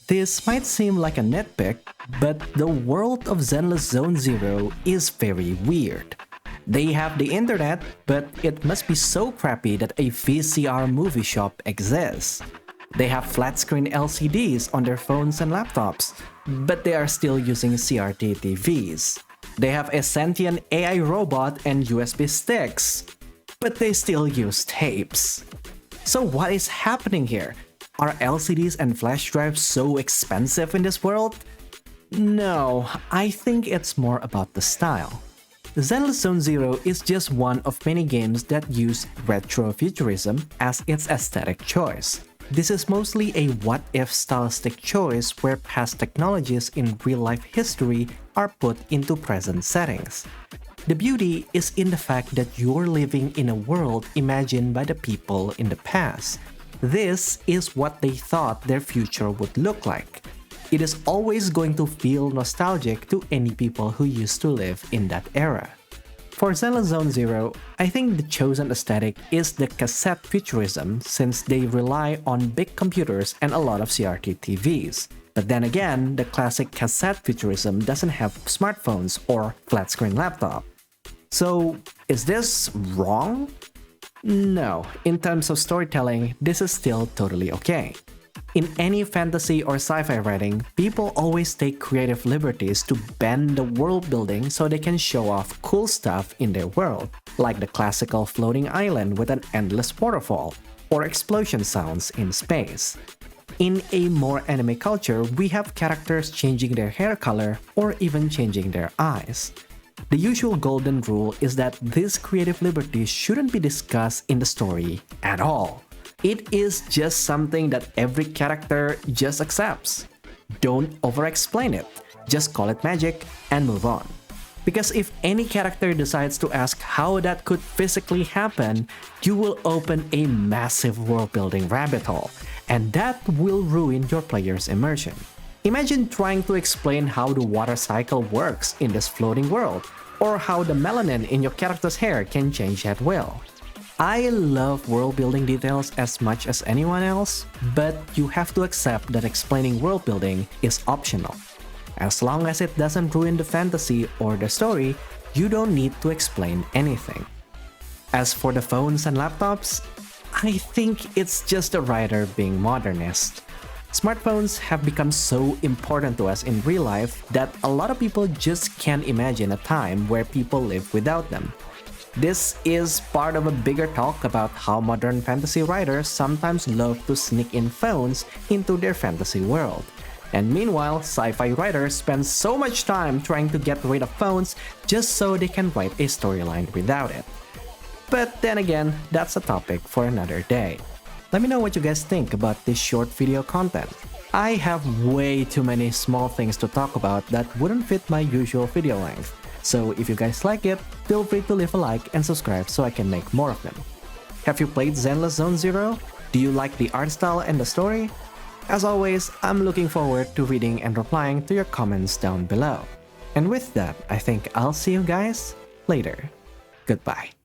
This might seem like a nitpick, but the world of Zenless Zone Zero is very weird. They have the internet, but it must be so crappy that a VCR movie shop exists. They have flat-screen LCDs on their phones and laptops, but they are still using CRT TVs. They have a sentient AI robot and USB sticks, but they still use tapes. So what is happening here? Are LCDs and flash drives so expensive in this world? No, I think it's more about the style. Zenless Zone Zero is just one of many games that use retrofuturism as its aesthetic choice. This is mostly a what-if stylistic choice where past technologies in real-life history are put into present settings. The beauty is in the fact that you're living in a world imagined by the people in the past. This is what they thought their future would look like. It is always going to feel nostalgic to any people who used to live in that era. For Zenless Zone Zero, I think the chosen aesthetic is the cassette futurism since they rely on big computers and a lot of CRT TVs. But then again, the classic cassette futurism doesn't have smartphones or flat-screen laptop. So, is this wrong? No, in terms of storytelling, this is still totally okay. In any fantasy or sci-fi writing, people always take creative liberties to bend the world building so they can show off cool stuff in their world, like the classical floating island with an endless waterfall, or explosion sounds in space. In a more anime culture, we have characters changing their hair color or even changing their eyes. The usual golden rule is that these creative liberties shouldn't be discussed in the story at all. It is just something that every character just accepts. Don't over-explain it, just call it magic and move on. Because if any character decides to ask how that could physically happen, you will open a massive world-building rabbit hole, and that will ruin your player's immersion. Imagine trying to explain how the water cycle works in this floating world, or how the melanin in your character's hair can change at will. I love world-building details as much as anyone else, but you have to accept that explaining world-building is optional. As long as it doesn't ruin the fantasy or the story, you don't need to explain anything. As for the phones and laptops, I think it's just a writer being modernist. Smartphones have become so important to us in real life that a lot of people just can't imagine a time where people live without them. This is part of a bigger talk about how modern fantasy writers sometimes love to sneak in phones into their fantasy world. And meanwhile, sci-fi writers spend so much time trying to get rid of phones just so they can write a storyline without it. But then again, that's a topic for another day. Let me know what you guys think about this short video content. I have way too many small things to talk about that wouldn't fit my usual video length. So if you guys like it, feel free to leave a like and subscribe so I can make more of them. Have you played Zenless Zone Zero? Do you like the art style and the story? As always, I'm looking forward to reading and replying to your comments down below. And with that, I think I'll see you guys later. Goodbye.